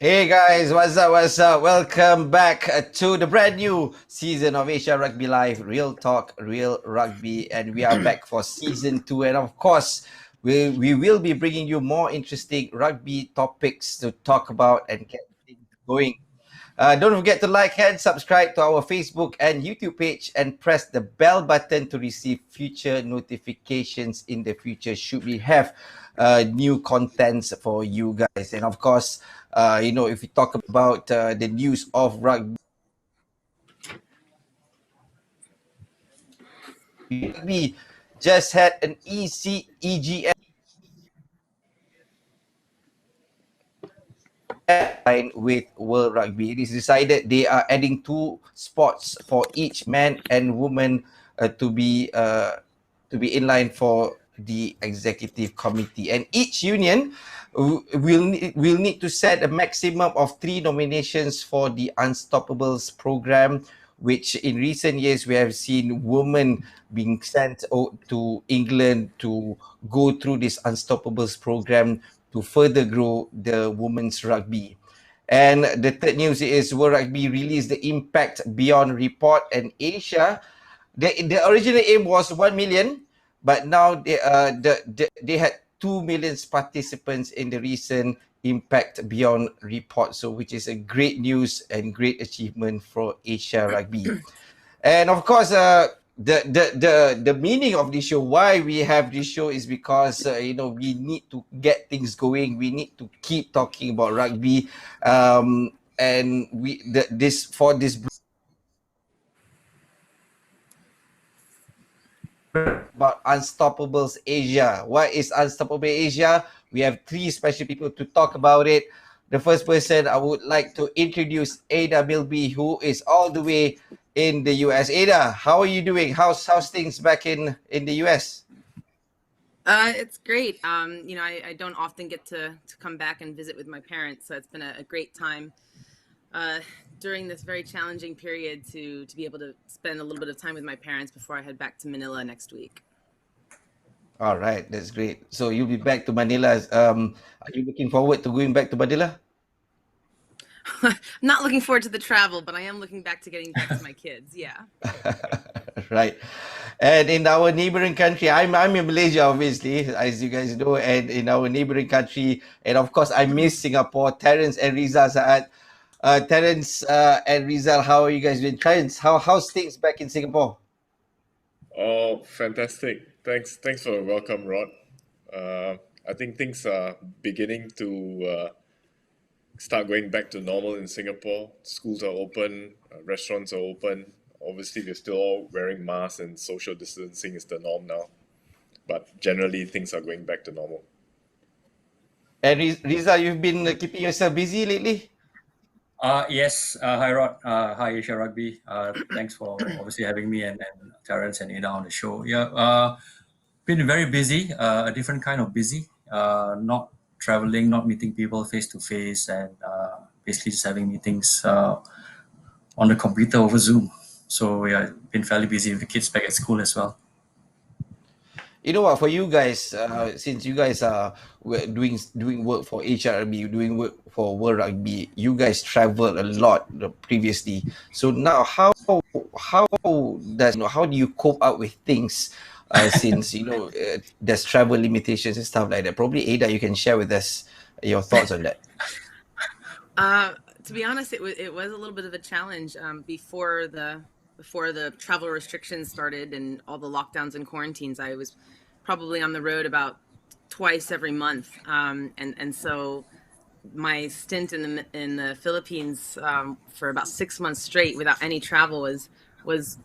Hey guys, what's up? What's up? Welcome back to the brand new season of Asia Rugby Live, Real Talk, Real Rugby, and we are back for season 2. And of course, we will be bringing you more interesting rugby topics to talk about and get things going. Don't forget to like and subscribe to our Facebook and YouTube page and press the bell button to receive future notifications in the future should we have new contents for you guys. And of course, if we talk about the news of rugby, we just had an EGM with World Rugby. It is decided they are adding 2 spots for each man and woman to be in line for the executive committee, and each union will need to set a maximum of 3 nominations for the Unstoppables program, which in recent years we have seen women being sent to England to go through this Unstoppables program to further grow the women's rugby. And the third news is World Rugby released the Impact Beyond report, and Asia, the original aim was 1 million, but now they had 2 million participants in the recent Impact Beyond report, so which is a great news and great achievement for Asia Rugby. And of course, the meaning of this show, why we have this show, is because we need to get things going. We need to keep talking about rugby, and this about Unstoppables Asia. What is Unstoppable Asia? We have 3 special people to talk about it. The first person I would like to introduce Ada Milby, who is all the way in the US. Ada, how are you doing? How's things back in the US? It's great. I don't often get to come back and visit with my parents, so it's been a great time during this very challenging period to be able to spend a little bit of time with my parents before I head back to Manila next week. All right, that's great. So you'll be back to Manila. Are you looking forward to going back to Manila? I'm not looking forward to the travel, but I am looking back to getting back to my kids. Yeah. Right. And in our neighboring country, I'm in Malaysia, obviously, as you guys know, and in our neighboring country, and of course, I miss Singapore. Terence and Ridzal Saat. Terence and Ridzal, how are you guys doing? Terence, how's things back in Singapore? Oh, fantastic. Thanks for the welcome, Rod. I think things are beginning to start going back to normal in Singapore. Schools are open, restaurants are open. Obviously, they're still all wearing masks and social distancing is the norm now. But generally, things are going back to normal. And Ridzal, you've been keeping yourself busy lately? Yes. Hi, Rod. Hi, Asia Rugby. Thanks for obviously having me and Terence and Ada on the show. Yeah, been very busy, a different kind of busy, not traveling, not meeting people face to face, and basically just having meetings on the computer over Zoom. So yeah, been fairly busy with the kids back at school as well. You know what, for you guys, since you guys are doing work for Asia Rugby, doing work for World Rugby, you guys traveled a lot previously. So now, how do you cope up with things since there's travel limitations and stuff like that? Probably Ada, you can share with us your thoughts on that. To be honest, it was a little bit of a challenge before the travel restrictions started and all the lockdowns and quarantines. I was probably on the road about twice every month, and so my stint in the Philippines for about 6 months straight without any travel was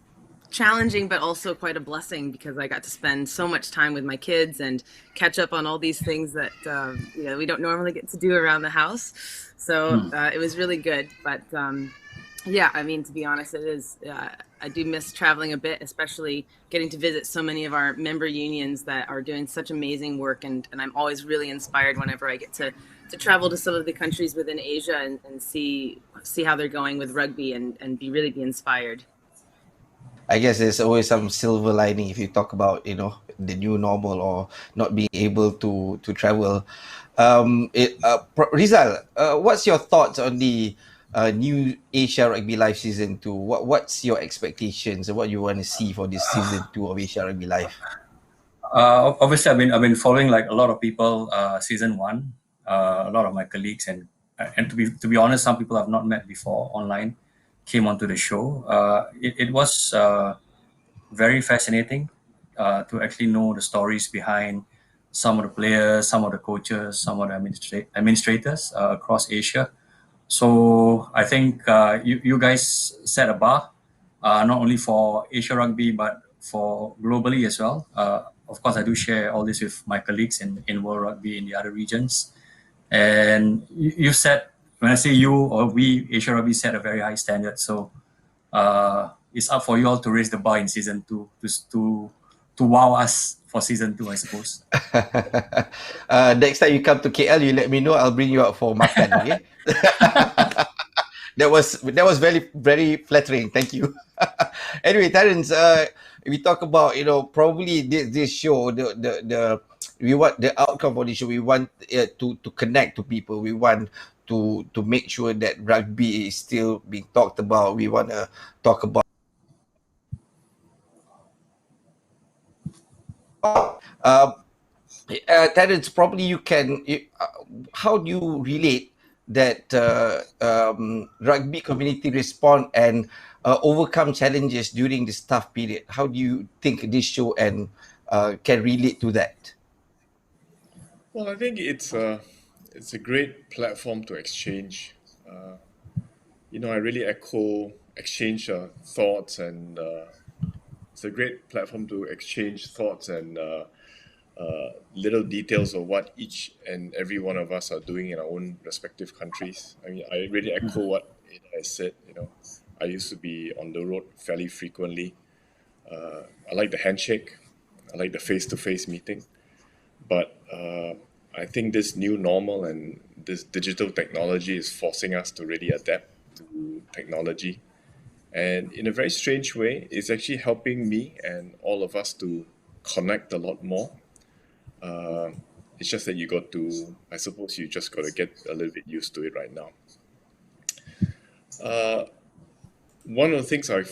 challenging, but also quite a blessing because I got to spend so much time with my kids and catch up on all these things that we don't normally get to do around the house. So it was really good, but. Yeah, I mean, to be honest, it is. I do miss traveling a bit, especially getting to visit so many of our member unions that are doing such amazing work. And I'm always really inspired whenever I get to travel to some of the countries within Asia and see how they're going with rugby and be inspired. I guess there's always some silver lining if you talk about, you know, the new normal or not being able to travel. Ridzal, what's your thoughts on the new Asia Rugby Live season 2? What's your expectations and what you want to see for this season 2 of Asia Rugby Live? Obviously, I've been following like a lot of people season 1, a lot of my colleagues, and to be honest, some people I've not met before online came onto the show. It was very fascinating to actually know the stories behind some of the players, some of the coaches, some of the administrators across Asia. So I think you guys set a bar, not only for Asia Rugby, but for globally as well. Of course, I do share all this with my colleagues in World Rugby in the other regions. And you set, when I say you or we, Asia Rugby set a very high standard. So it's up for you all to raise the bar in season 2 to wow us for season 2, I suppose. Next time you come to KL, you let me know. I'll bring you out for makan. Okay. That was very, very flattering. Thank you. Anyway, Terence, we talk about, you know, probably this show, we want the outcome for this show. We want to connect to people. We want to make sure that rugby is still being talked about. We want to talk about Terence, probably you can. How do you relate that rugby community respond and overcome challenges during this tough period? How do you think this show and can relate to that? Well, I think it's a great platform to exchange. I really exchange thoughts, and it's a great platform to exchange thoughts and little details of what each and every one of us are doing in our own respective countries. I mean, I really echo what I said. I used to be on the road fairly frequently. I like the handshake. I like the face-to-face meeting. But I think this new normal and this digital technology is forcing us to really adapt to technology. And in a very strange way, it's actually helping me and all of us to connect a lot more. It's just that I suppose you just got to get a little bit used to it right now. One of the things I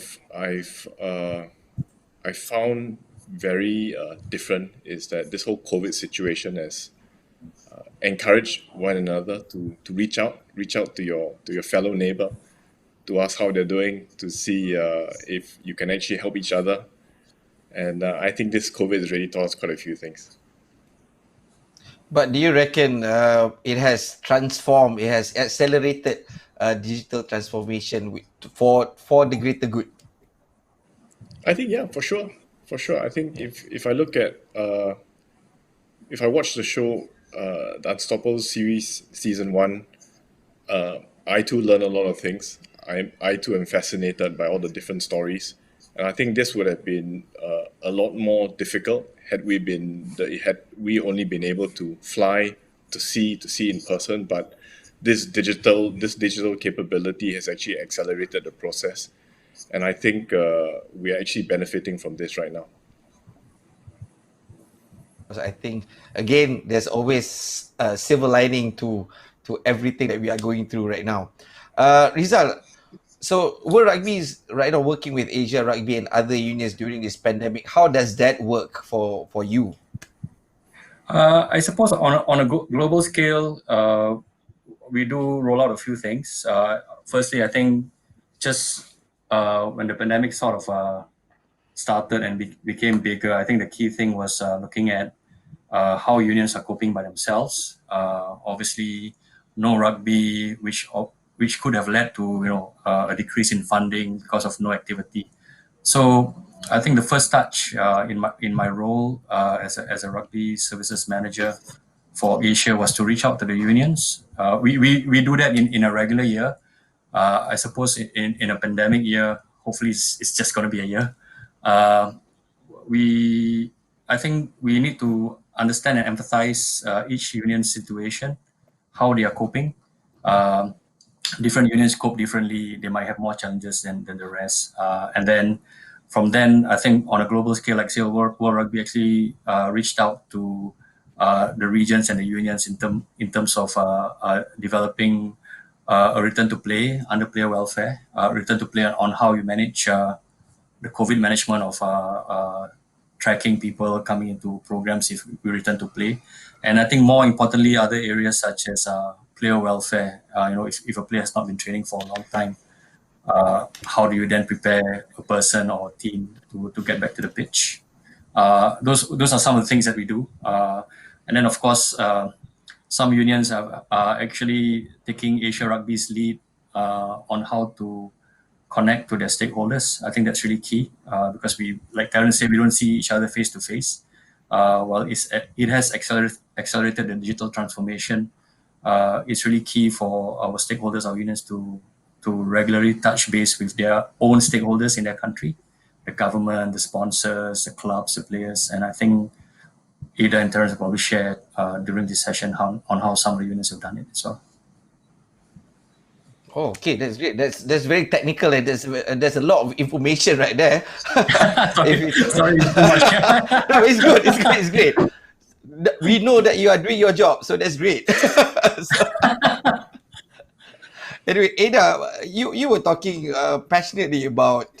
found very different is that this whole COVID situation has encouraged one another to reach out to your fellow neighbor, to ask how they're doing, to see if you can actually help each other. And I think this COVID has really taught us quite a few things. But do you reckon it has transformed, it has accelerated digital transformation for the greater good? I think, yeah, for sure. I think if I look at, if I watch the show, the Unstoppable series, season 1, I too learn a lot of things. I too am fascinated by all the different stories. And I think this would have been a lot more difficult had we only been able to fly to see in person. But this digital capability has actually accelerated the process, and I think we are actually benefiting from this right now. I think again, there's always a silver lining to everything that we are going through right now. Ridzal, so World Rugby is right now working with Asia Rugby and other unions during this pandemic. How does that work for you? I suppose on a global scale, we do roll out a few things. Firstly, I think just when the pandemic sort of started and became bigger, I think the key thing was looking at how unions are coping by themselves. Obviously, no rugby, which could have led to a decrease in funding because of no activity. So I think the first touch in my role as a rugby services manager for Asia was to reach out to the unions. We do that in a regular year. I suppose in a pandemic year, hopefully it's just going to be a year. I think we need to understand and empathize each union's situation, how they are coping. Different unions cope differently. They might have more challenges than the rest. And then from then, I think on a global scale, like say World Rugby actually reached out to the regions and the unions in terms of developing a return to play under player welfare, return to play on how you manage the COVID management of tracking people coming into programs if we return to play. And I think more importantly, other areas such as player welfare, if a player has not been training for a long time, how do you then prepare a person or a team to get back to the pitch? Those are some of the things that we do. And then, of course, some unions are actually taking Asia Rugby's lead on how to connect to their stakeholders. I think that's really key because we, like Terence said, we don't see each other face to face. Well, it has accelerated the digital transformation. It's really key for our stakeholders, our unions, to regularly touch base with their own stakeholders in their country, the government, the sponsors, the clubs, the players. And I think Ada and Terence probably shared during this session on how some of the unions have done it as well. Oh, okay, that's great. That's very technical, and there's a lot of information right there. Sorry, too much. No, it's good. It's great. We know that you are doing your job, so that's great. Anyway, Ada, you were talking passionately about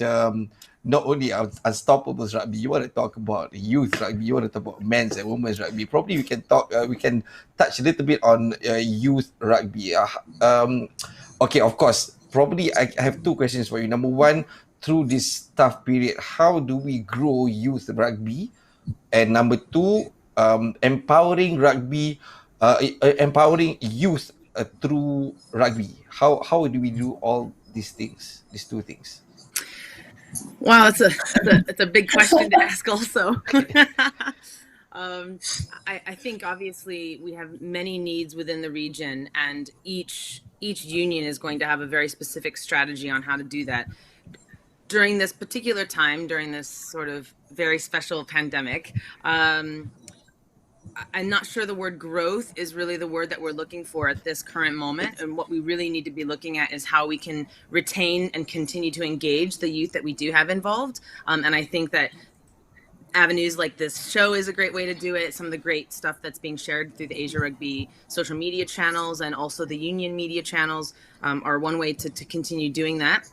not only Unstoppables rugby. You want to talk about youth rugby. You want to talk about men's and women's rugby. Probably we can touch a little bit on youth rugby. Okay, of course. Probably I have two questions for you. Number one, through this tough period, how do we grow youth rugby? And number two, empowering youth through rugby. How do we do all these two things? Wow, it's a big question to ask also. I think obviously we have many needs within the region, and each union is going to have a very specific strategy on how to do that. During this particular time, during this sort of very special pandemic, I'm not sure the word growth is really the word that we're looking for at this current moment. And what we really need to be looking at is how we can retain and continue to engage the youth that we do have involved. And I think that avenues like this show is a great way to do it. Some of the great stuff that's being shared through the Asia Rugby social media channels and also the union media channels are one way to continue doing that.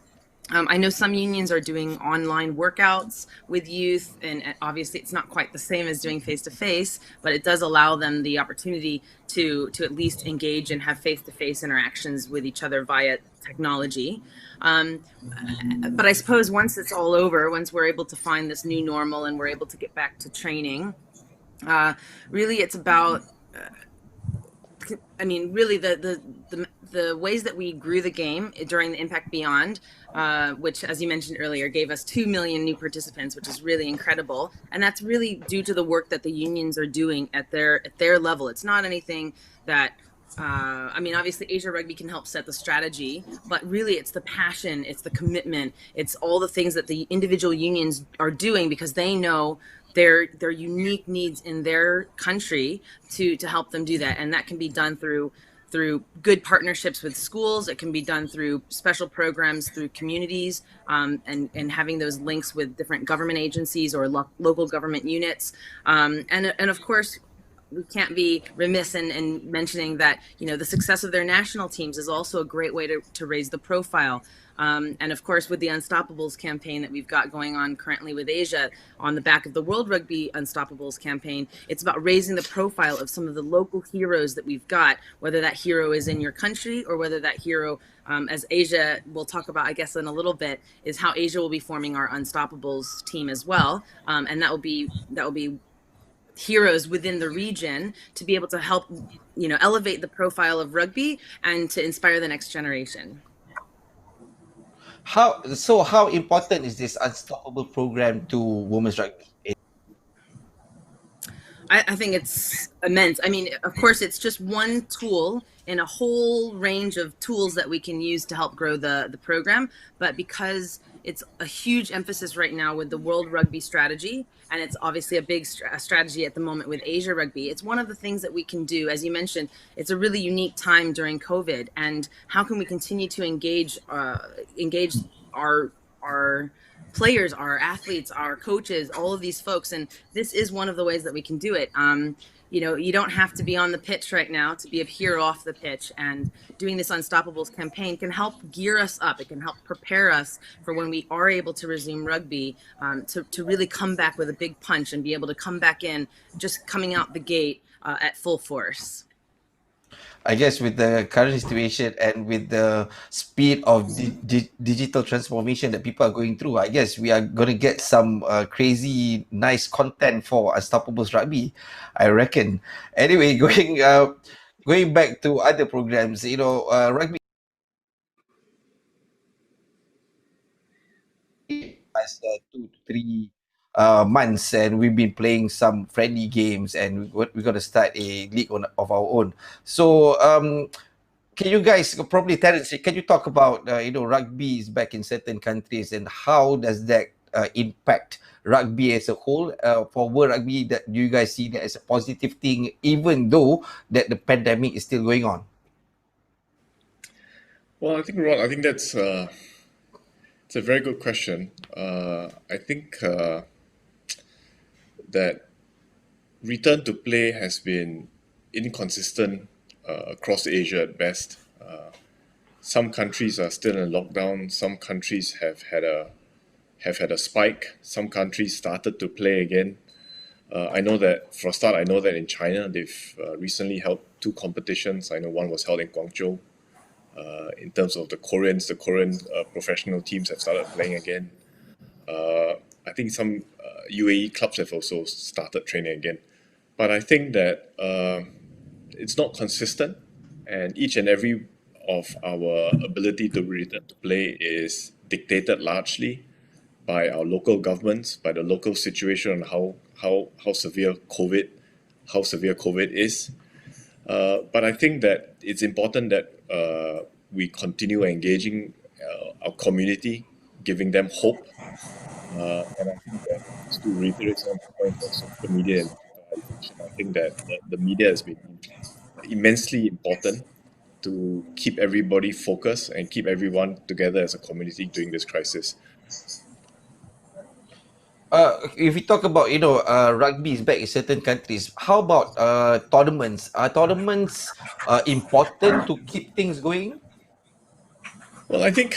I know some unions are doing online workouts with youth, and obviously it's not quite the same as doing face-to-face, but it does allow them the opportunity to at least engage and have face-to-face interactions with each other via technology. But I suppose once it's all over, once we're able to find this new normal and we're able to get back to training, really it's about really the ways that we grew the game during the Impact Beyond, which, as you mentioned earlier, gave us 2 million new participants, which is really incredible. And that's really due to the work that the unions are doing at their level. It's not anything that, obviously Asia Rugby can help set the strategy, but really it's the passion, it's the commitment, it's all the things that the individual unions are doing because they know their unique needs in their country to help them do that. And that can be done through good partnerships with schools. It can be done through special programs, through communities, and having those links with different government agencies or local government units. And of course, we can't be remiss in mentioning that, the success of their national teams is also a great way to raise the profile. And of course, with the Unstoppables campaign that we've got going on currently with Asia on the back of the World Rugby Unstoppables campaign, it's about raising the profile of some of the local heroes that we've got, whether that hero is in your country or whether that hero, as Asia will talk about, I guess, in a little bit, is how Asia will be forming our Unstoppables team as well. And that will be heroes within the region to be able to help, elevate the profile of rugby and to inspire the next generation. How important is this Unstoppable program to women's rugby? I think it's immense. Of course, it's just one tool in a whole range of tools that we can use to help grow the program. But because it's a huge emphasis right now with the World Rugby strategy, and it's obviously a big strategy at the moment with Asia Rugby, it's one of the things that we can do. As you mentioned, it's a really unique time during COVID, and how can we continue to engage our players, our athletes, our coaches, all of these folks. And this is one of the ways that we can do it. You know, you don't have to be on the pitch right now to be a hero off the pitch, and doing this Unstoppables campaign can help gear us up. It can help prepare us for when we are able to resume rugby, to really come back with a big punch and be able to come back in just coming out the gate at full force. I guess with the current situation and with the speed of digital transformation that people are going through, I guess we are going to get some crazy nice content for Unstoppables Rugby, I reckon. Anyway, going back to other programs, you know, rugby past 2 to 3 months, and we've been playing some friendly games, and we're going to start a league of our own. So, can you guys, probably Terence, can you talk about, you know, rugby is back in certain countries, and how does that impact rugby as a whole? For World Rugby, that you guys see that as a positive thing, even though that the pandemic is still going on? Well, I think, Rod, I think that's it's a very good question. I think that return to play has been inconsistent across Asia at best. Some countries are still in lockdown. Some countries have had a spike. Some countries started to play again. I know that for a start, I know that in China they've recently held 2 competitions. I know one was held in Guangzhou. In terms of the Korean professional teams have started playing again. I think some UAE clubs have also started training again. But I think that it's not consistent, and each and every of our ability to return to play is dictated largely by our local governments, by the local situation, and how severe COVID is. But I think that it's important that we continue engaging our community, giving them hope. And I think that, just to reiterate some points on social media and digitalization, I think that the media has been immensely important to keep everybody focused and keep everyone together as a community during this crisis. If we talk about, you know, rugby is back in certain countries, how about tournaments? Are tournaments important to keep things going? Well, I think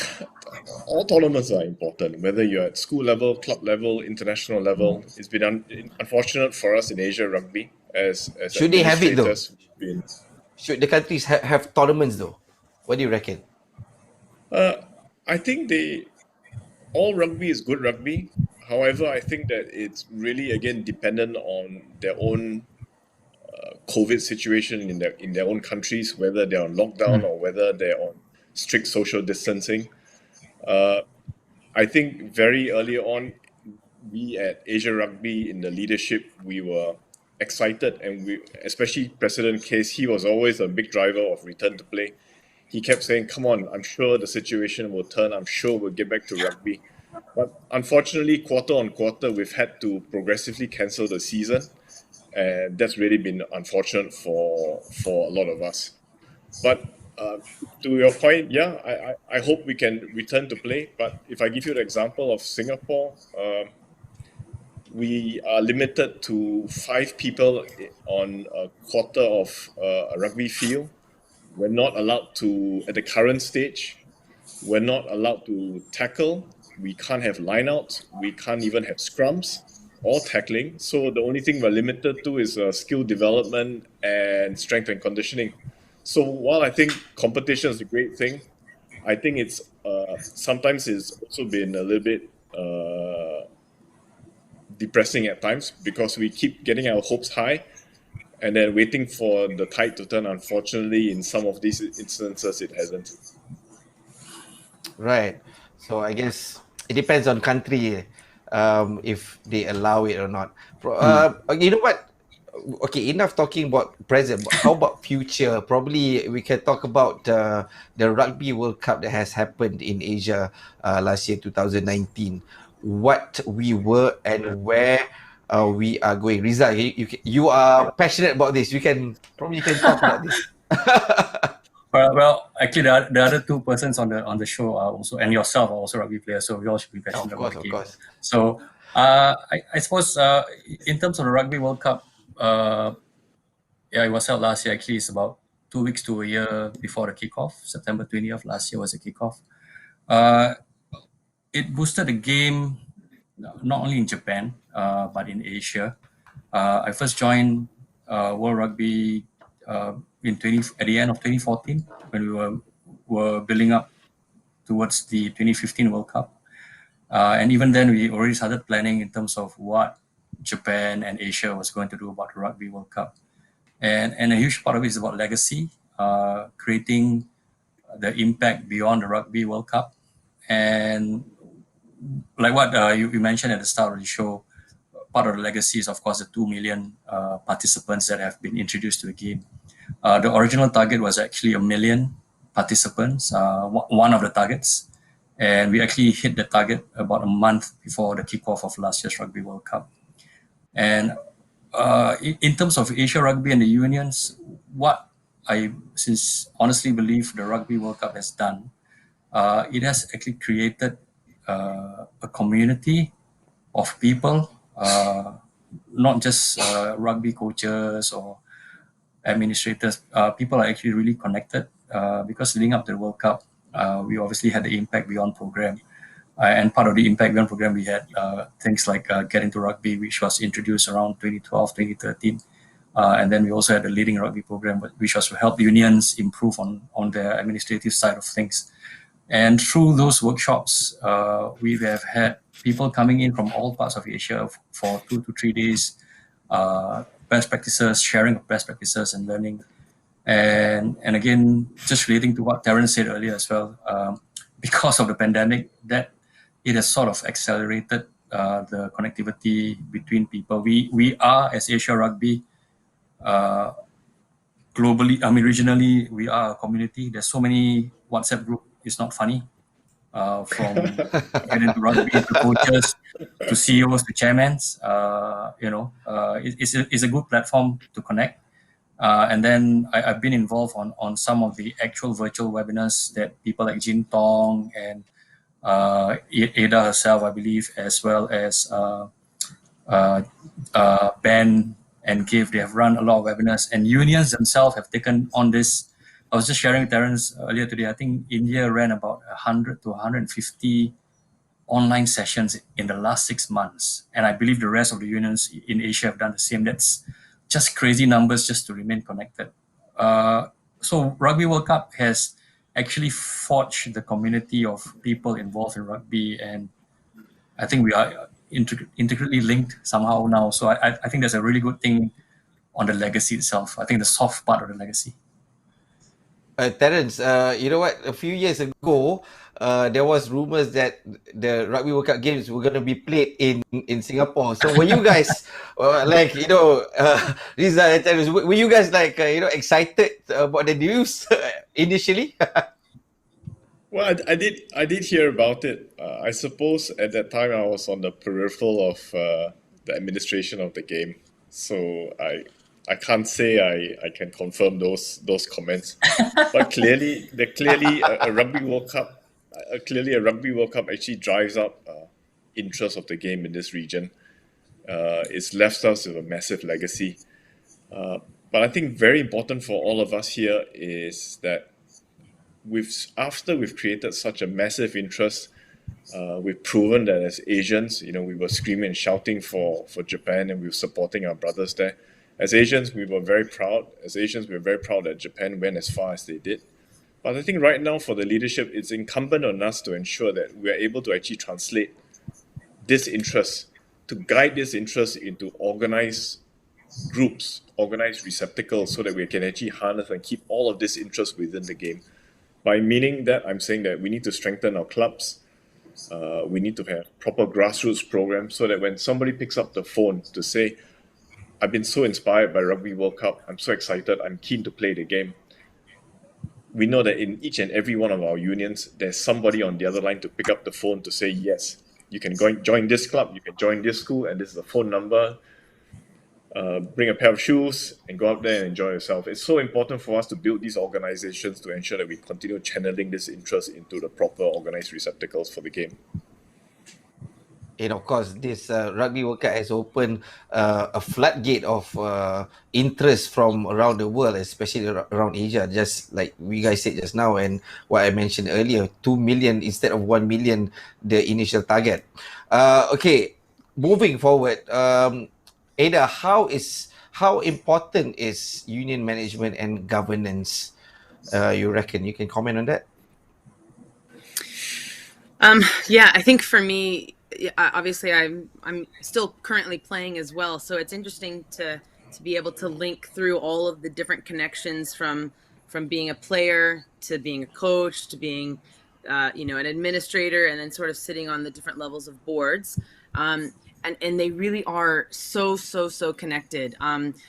all tournaments are important, whether you're at school level, club level, international level. It's been unfortunate for us in Asia Rugby as Should they have it though? administrators. Should the countries have tournaments though? What do you reckon? I think all rugby is good rugby. However, I think that it's really, again, dependent on their own COVID situation in their own countries, whether they're on lockdown or whether they're on strict social distancing. I think very early on, we at Asia Rugby in the leadership, we were excited, and especially President Case, he was always a big driver of return to play. He kept saying, come on, I'm sure the situation will turn. I'm sure we'll get back to rugby. But unfortunately, quarter on quarter, we've had to progressively cancel the season. And that's really been unfortunate for a lot of us. But to your point, yeah, I hope we can return to play. But if I give you the example of Singapore, we are limited to 5 people on a quarter of a rugby field. We're not allowed to, at the current stage, we're not allowed to tackle. We can't have lineouts. We can't even have scrums or tackling. So the only thing we're limited to is skill development and strength and conditioning. So while I think competition is a great thing, I think it's sometimes it's also been a little bit depressing at times, because we keep getting our hopes high and then waiting for the tide to turn. Unfortunately, in some of these instances, it hasn't. Right. So I guess it depends on country, if they allow it or not. You know what? Okay, enough talking about present. But how about future? Probably we can talk about the Rugby World Cup that has happened in Asia last year, 2019. What we were and where we are going. Ridzal, you are passionate about this. You can talk about this. Well, actually, the other two persons on the show are also, and yourself are also rugby players, so we all should be passionate about the game. Of course. So, I suppose in terms of the Rugby World Cup, it was held last year. Actually, it's about 2 weeks to a year before the kickoff. September 20th last year was the kickoff. It boosted the game not only in Japan but in Asia. I first joined World Rugby at the end of 2014 when we were building up towards the 2015 World Cup. And even then, we already started planning in terms of what Japan and Asia was going to do about the Rugby World Cup. And a huge part of it is about legacy, creating the impact beyond the Rugby World Cup. And like what you mentioned at the start of the show, part of the legacy is, of course, the 2 million participants that have been introduced to the game. The original target was actually 1 million participants, one of the targets. And we actually hit the target about a month before the kickoff of last year's Rugby World Cup. And in terms of Asia Rugby and the unions, what I honestly believe the Rugby World Cup has done, it has actually created a community of people, not just rugby coaches or administrators. People are actually really connected because leading up to the World Cup, we obviously had the Impact Beyond program. And part of the Impact Beyond program, we had things like Get Into Rugby, which was introduced around 2012, 2013. And then we also had the Leading Rugby program, which was to help unions improve on their administrative side of things. And through those workshops, we have had people coming in from all parts of Asia for 2 to 3 days, best practices, sharing of best practices and learning. And again, just relating to what Terence said earlier as well, because of the pandemic, that it has sort of accelerated the connectivity between people. We are, as Asia Rugby, globally, regionally, we are a community. There's so many WhatsApp group. It's not funny. From Get Into Rugby to coaches to CEOs to chairmen. It's a good platform to connect. And then I've been involved on some of the actual virtual webinars that people like Jin Tong and Ada herself, I believe, as well as Ben and Give. They have run a lot of webinars, and unions themselves have taken on this. I was just sharing with Terence earlier today. I think India ran about 100 to 150 online sessions in the last 6 months. And I believe the rest of the unions in Asia have done the same. That's just crazy numbers just to remain connected. So Rugby World Cup has actually forged the community of people involved in rugby. And I think we are intricately linked somehow now. So I think that's a really good thing on the legacy itself. I think the soft part of the legacy. Terence, you know what? A few years ago, there was rumors that the Rugby World Cup games were going to be played in Singapore. So were you guys Ridzal and Terence, were you guys excited about the news initially? Well, I did hear about it. I suppose at that time I was on the peripheral of the administration of the game, so I can't say I can confirm those comments. But clearly a Rugby World Cup, a Rugby World Cup actually drives up interest of the game in this region. It's left us with a massive legacy. But I think very important for all of us here is that after we've created such a massive interest, we've proven that as Asians, we were screaming and shouting for Japan, and we were supporting our brothers there. As Asians, we were very proud. As Asians, we were very proud that Japan went as far as they did. But I think right now for the leadership, it's incumbent on us to ensure that we are able to actually translate this interest, to guide this interest into organized groups, organized receptacles, so that we can actually harness and keep all of this interest within the game. By meaning that, I'm saying that we need to strengthen our clubs. We need to have proper grassroots programs so that when somebody picks up the phone to say, I've been so inspired by Rugby World Cup, I'm so excited, I'm keen to play the game, we know that in each and every one of our unions, there's somebody on the other line to pick up the phone to say, yes, you can join this club, you can join this school, and this is the phone number. bring a pair of shoes and go out there and enjoy yourself. It's so important for us to build these organizations to ensure that we continue channeling this interest into the proper organized receptacles for the game. And of course, this Rugby World Cup has opened a floodgate of interest from around the world, especially around Asia, just like we guys said just now, and what I mentioned earlier, 2 million instead of 1 million, the initial target. Okay, moving forward, Ada, how important is union management and governance? You reckon you can comment on that? Yeah, I think for me, obviously I'm still currently playing as well, so it's interesting to be able to link through all of the different connections from being a player to being a coach to being an administrator, and then sort of sitting on the different levels of boards. And they really are so connected.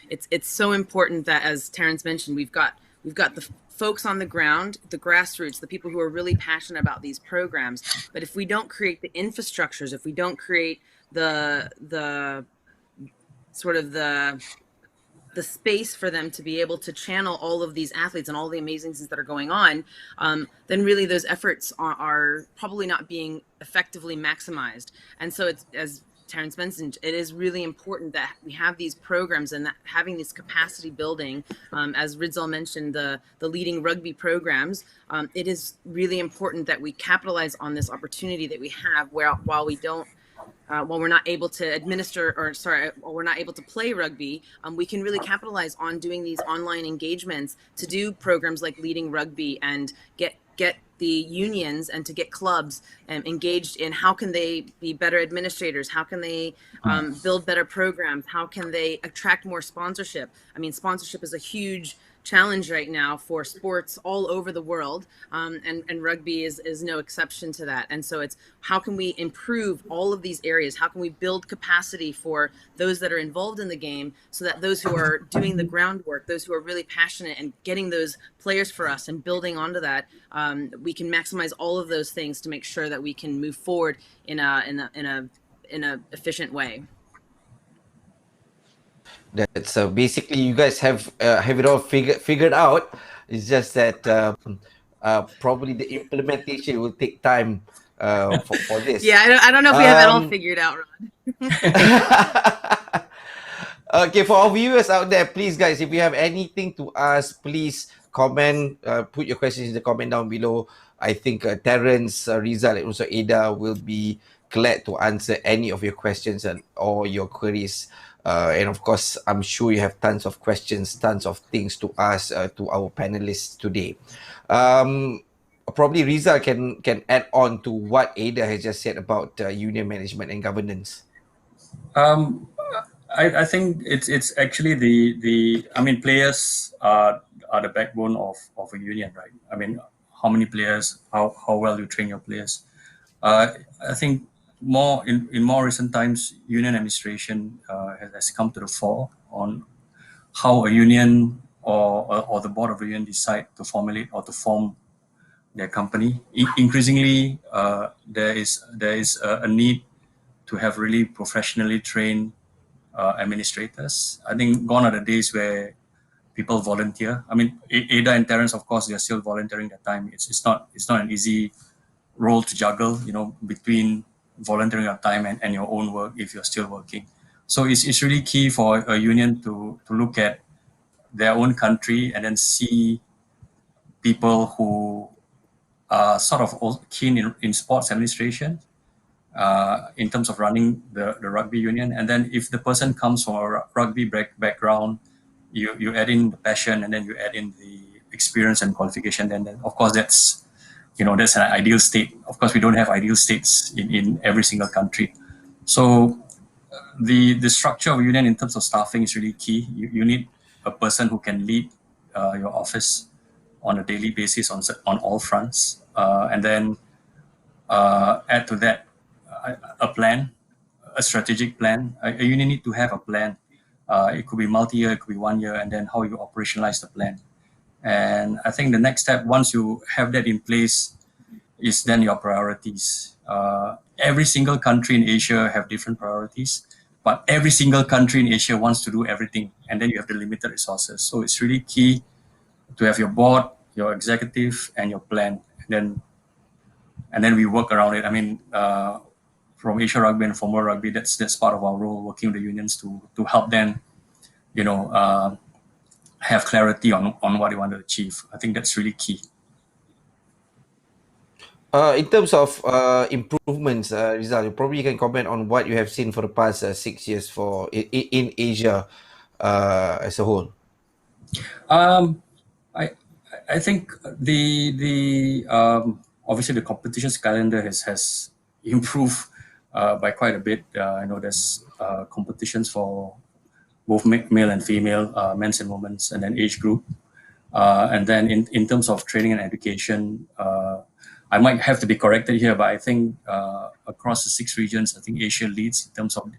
It's so important that, as Terence mentioned, we've got the folks on the ground, the grassroots, the people who are really passionate about these programs. But if we don't create the infrastructures, if we don't create the sort of the space for them to be able to channel all of these athletes and all the amazing things that are going on, then really those efforts are probably not being effectively maximized. And so it's, as Terence mentioned, it is really important that we have these programs and that having this capacity building, as Ridzal mentioned, the leading rugby programs. It is really important that we capitalize on this opportunity that we have, while we're not able to while we're not able to play rugby, we can really capitalize on doing these online engagements to do programs like Leading Rugby and get the unions and to get clubs engaged in how can they be better administrators, how can they build better programs, how can they attract more sponsorship. I mean, sponsorship is a huge challenge right now for sports all over the world, and rugby is no exception to that. And so it's how can we improve all of these areas, how can we build capacity for those that are involved in the game, so that those who are doing the groundwork, those who are really passionate and getting those players for us and building onto that, we can maximize all of those things to make sure that we can move forward in a efficient way. That's basically you guys have it all figured out. It's just that probably the implementation will take time for this. Yeah, I don't know if we have it all figured out, Rod. Okay, for our viewers out there, please guys, if you have anything to ask, please comment, put your questions in the comment down below. I think Terence, Ridzal, and also Ada will be glad to answer any of your questions or your queries. And of course, I'm sure you have tons of questions, tons of things to ask to our panelists today. Probably Ridzal can add on to what Ada has just said about union management and governance. I think it's actually players are the backbone of a union, right? I mean, how many players, how well you train your players. I think in more recent times, union administration has come to the fore on how a union or the board of a union decide to formulate or to form their company. Increasingly, there is a need to have really professionally trained administrators. I think gone are the days where people volunteer. I mean, Ada and Terence, of course, they are still volunteering their time. It's not an easy role to juggle, between volunteering your time and your own work if you're still working. So it's really key for a union to look at their own country and then see people who are sort of keen in sports administration, in terms of running the rugby union. And then if the person comes from a rugby background, you add in the passion and then you add in the experience and qualification, then of course that's an ideal state. Of course, we don't have ideal states in every single country. So the structure of a union in terms of staffing is really key. You need a person who can lead your office on a daily basis on all fronts. And then add to that a plan, a strategic plan. A union need to have a plan. It could be multi-year, it could be 1 year, and then how you operationalize the plan. And I think the next step, once you have that in place, is then your priorities. Every single country in Asia have different priorities. but every single country in Asia wants to do everything, and then you have the limited resources. So it's really key to have your board, your executive, and your plan, and then we work around it. I mean, from Asia Rugby and former rugby, that's part of our role, working with the unions to help them, have clarity on what they want to achieve. I think that's really key. In terms of improvements, Ridzal, you probably can comment on what you have seen for the past 6 years in Asia as a whole. I think the obviously the competitions calendar has improved by quite a bit. I know there's competitions for both male and female, men's and women's, and then age group. And then in terms of training and education, I might have to be corrected here, but I think across the 6 regions, I think Asia leads in terms of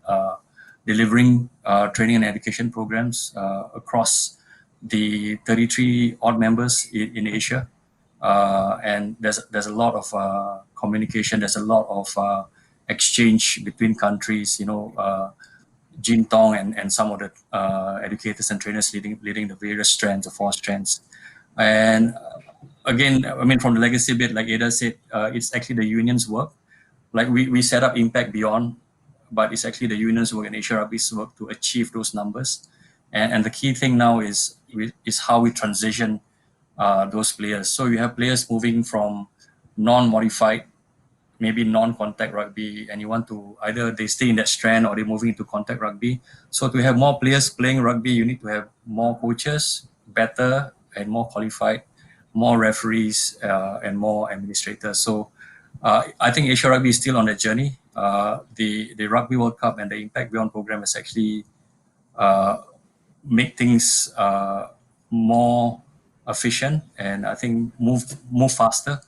delivering training and education programs across the 33 odd members in Asia. And there's a lot of communication, there's a lot of exchange between countries, Jin Tong and some of the educators and trainers leading the various strands, the 4 strands. And again, I mean, from the legacy bit, like Ada said, it's actually the union's work. Like we set up Impact Beyond, but it's actually the union's work and Asia Rugby's work to achieve those numbers. And the key thing now is how we transition those players. So you have players moving from non-modified, maybe non-contact rugby, and you want to either they stay in that strand or they're moving into contact rugby. So to have more players playing rugby, you need to have more coaches, better and more qualified, more referees, and more administrators. So I think Asia Rugby is still on that journey. The Rugby World Cup and the Impact Beyond program has actually make things more efficient and I think move faster.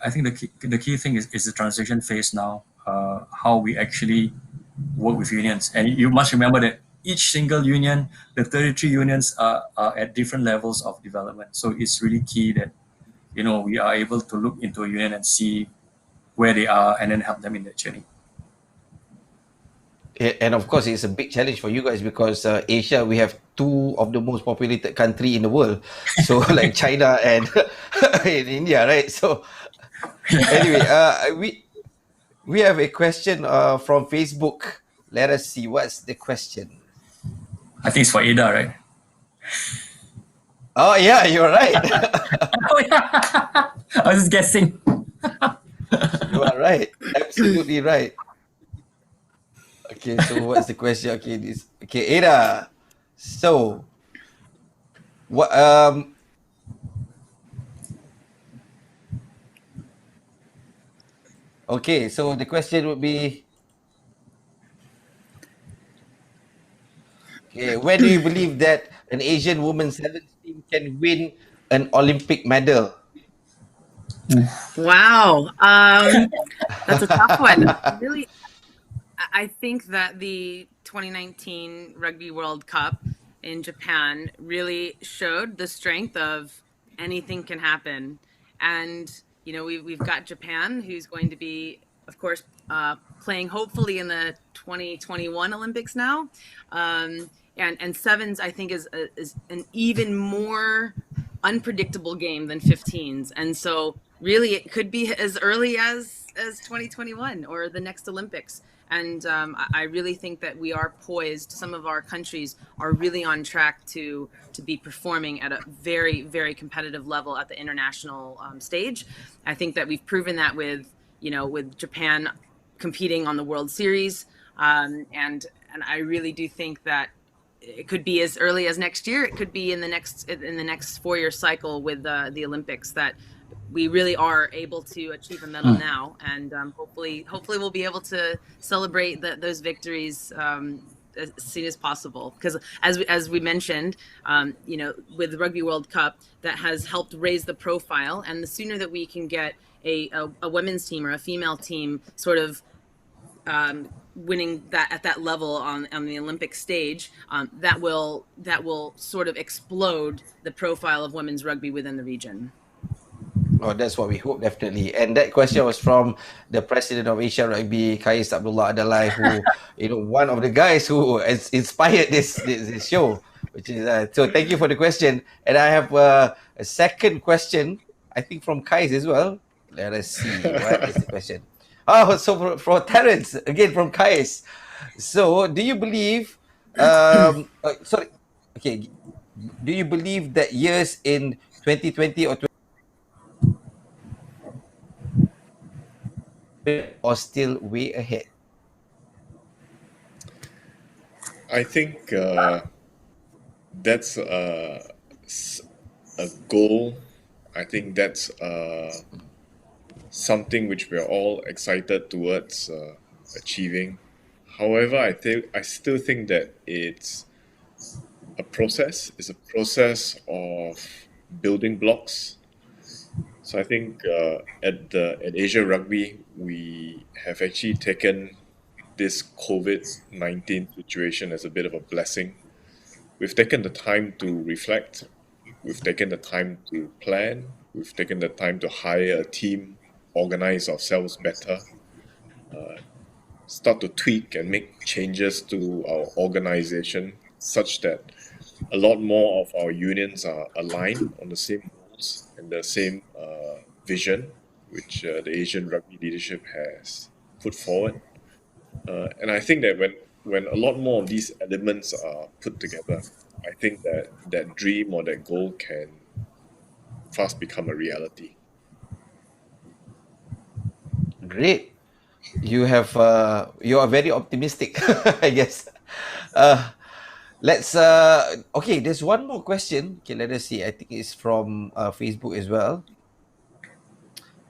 I think the key thing is the transition phase now, how we actually work with unions. And you must remember that each single union, the 33 unions are at different levels of development. So it's really key that, we are able to look into a union and see where they are and then help them in that journey. And of course, it's a big challenge for you guys because Asia, we have 2 of the most populated country in the world. So like China and in India, right? So anyway, we have a question from Facebook. Let us see what's the question. I think it's for Ada, right? Oh yeah, you're right. Oh, yeah. I was just guessing. You are right. Absolutely right. Okay, so what's the question? Okay, Ada. So, what? Okay, so the question would be, when do you believe that an Asian women's sevens team can win an Olympic medal? Wow, that's a tough one. Really, I think that the 2019 Rugby World Cup in Japan really showed the strength of anything can happen. And, we've got Japan, who's going to be, of course, playing hopefully in the 2021 Olympics now. And sevens, I think, is an even more unpredictable game than 15s. And so really it could be as early as 2021 or the next Olympics. And I really think that we are poised. Some of our countries are really on track to be performing at a very, very competitive level at the international stage. I think that we've proven that with Japan competing on the World Series. And I really do think that it could be as early as next year. It could be in the next 4-year cycle with the Olympics that we really are able to achieve a medal now, and hopefully we'll be able to celebrate those victories as soon as possible. Because as we mentioned, with the Rugby World Cup, that has helped raise the profile, and the sooner that we can get a women's team or a female team sort of winning that at that level on the Olympic stage, that will sort of explode the profile of women's rugby within the region. Oh, that's what we hope, definitely. And that question was from the president of Asia Rugby, Kais Abdullah Adalai, who, one of the guys who has inspired this show, which is, so thank you for the question. And I have a second question, I think from Kais as well. Let us see, what is the question? Oh, so for Terence, again from Kais. So, do you believe, sorry, okay, do you believe that years in 2020 or still way ahead? I think that's a goal. I think that's something which we're all excited towards achieving. However, I still think that it's a process. It's a process of building blocks. So I think at Asia Rugby, we have actually taken this COVID-19 situation as a bit of a blessing. We've taken the time to reflect. We've taken the time to plan. We've taken the time to hire a team, organize ourselves better, start to tweak and make changes to our organization such that a lot more of our unions are aligned on the same goals and the same vision which the Asian rugby leadership has put forward. And I think that when a lot more of these elements are put together, I think that dream or that goal can fast become a reality. Great. You are very optimistic, I guess. Let's okay, there's one more question. Okay, let us see. I think it's from Facebook as well.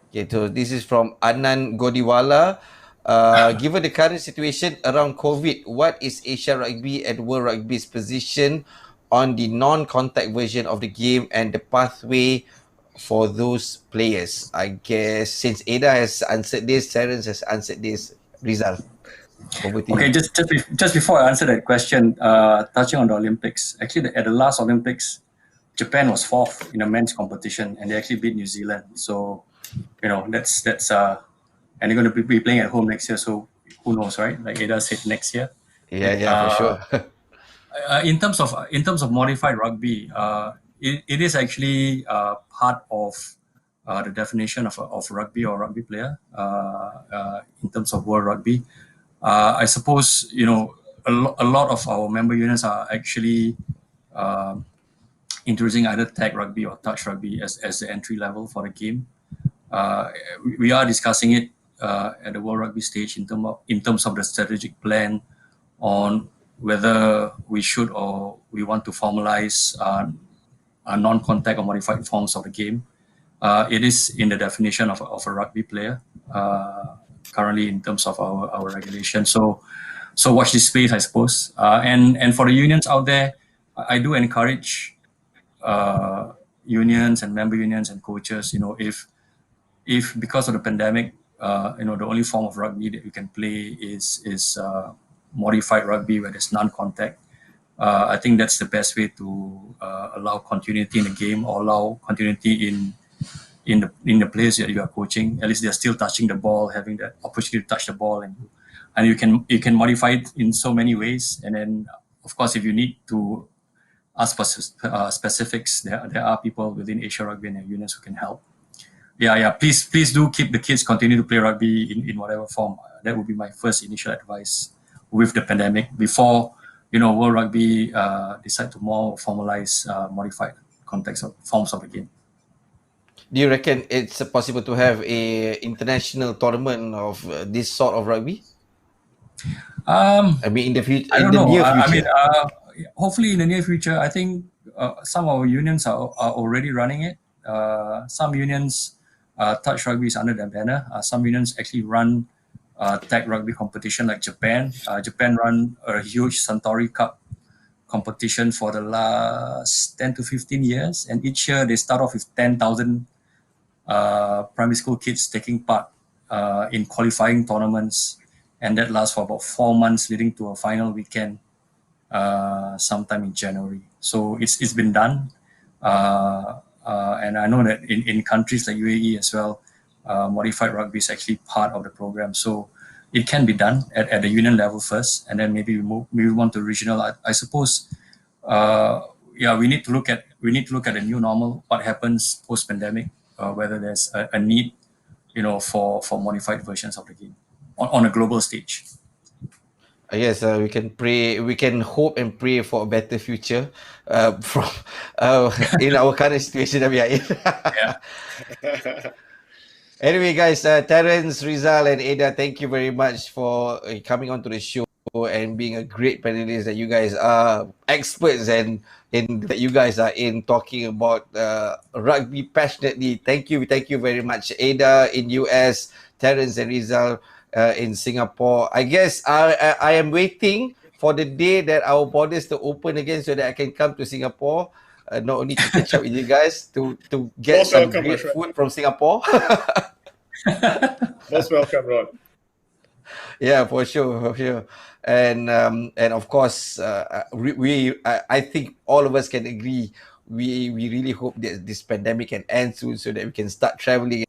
Okay, so this is from Anand Godiwala. Given the current situation around COVID, what is Asia Rugby and World Rugby's position on the non-contact version of the game and the pathway for those players? I guess since Ada has answered this, Terence has answered this. Ridzal, over to Okay, you. just before I answer that question, touching on the Olympics, actually at the last Olympics, Japan was fourth in a men's competition, and they actually beat New Zealand. So, that's and they're going to be playing at home next year. So who knows, right? Like Ada said, next year. Yeah, for sure. In terms of modified rugby, it is actually part of the definition of rugby or rugby player in terms of World Rugby. I suppose a lot of our member unions are actually introducing either tag rugby or touch rugby as the entry level for the game. We are discussing it at the World Rugby stage in terms of the strategic plan on whether we should or we want to formalize non-contact or modified forms of the game. It is in the definition of a rugby player currently in terms of our regulation. So watch this space, I suppose. And for the unions out there, I do encourage unions and member unions and coaches. If because of the pandemic, the only form of rugby that you can play is modified rugby where there's non-contact. I think that's the best way to allow continuity in the game or allow continuity in the players that you are coaching. At least they're still touching the ball, having the opportunity to touch the ball, and you can modify it in so many ways. And then, of course, if you need to ask for specifics, there are people within Asia Rugby and their unions who can help. Yeah. Please do keep the kids continue to play rugby in whatever form. That would be my first initial advice with the pandemic before World Rugby decide to more formalize modified context of forms of the game. Do you reckon it's possible to have a international tournament of this sort of rugby? I mean, in the future. I don't know. Near future. Hopefully in the near future. I think some of our unions are already running it. Some unions touch rugby is under their banner. Some unions actually run tag rugby competition like Japan. Japan run a huge Suntory Cup competition for the last 10 to 15 years, and each year they start off with 10,000 primary school kids taking part in qualifying tournaments, and that lasts for about 4 months, leading to a final weekend sometime in January. So it's been done. And I know that in countries like UAE as well, modified rugby is actually part of the program. So it can be done at the union level first, and then maybe we move on to regional. I suppose, we need to look at the new normal, what happens post pandemic, whether there's a need, for modified versions of the game on a global stage. Yes, we can pray. We can hope and pray for a better future from in our current situation that we are in. Anyway, guys, Terence, Ridzal, and Ada, thank you very much for coming onto the show and being a great panelist. That you guys are experts and that you guys are in talking about rugby passionately. Thank you very much, Ada in US, Terence and Ridzal in Singapore. I guess I am waiting for the day that our borders to open again so that I can come to Singapore. Not only to catch up with you guys, to get Most some welcome, great my friend. food from Singapore. Most welcome, Rod. Yeah, for sure. And of course, I think all of us can agree. We really hope that this pandemic can end soon so that we can start traveling.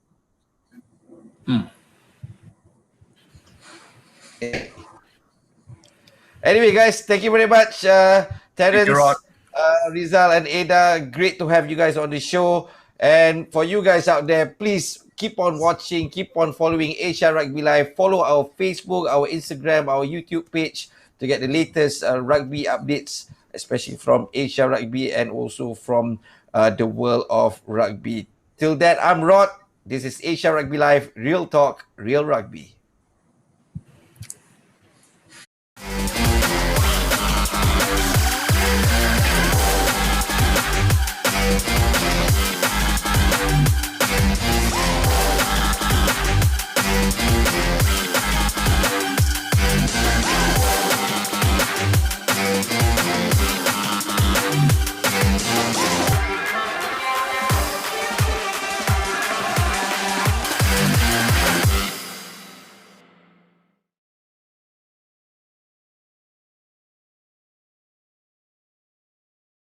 Anyway, guys, thank you very much, Terence, Rod. Ridzal, and Ada. Great to have you guys on the show. And for you guys out there, please keep on watching, keep on following Asia Rugby Live. Follow our Facebook, our Instagram, our YouTube page to get the latest rugby updates, especially from Asia Rugby and also from the world of rugby. Till then, I'm Rod. This is Asia Rugby Live. Real talk, real rugby.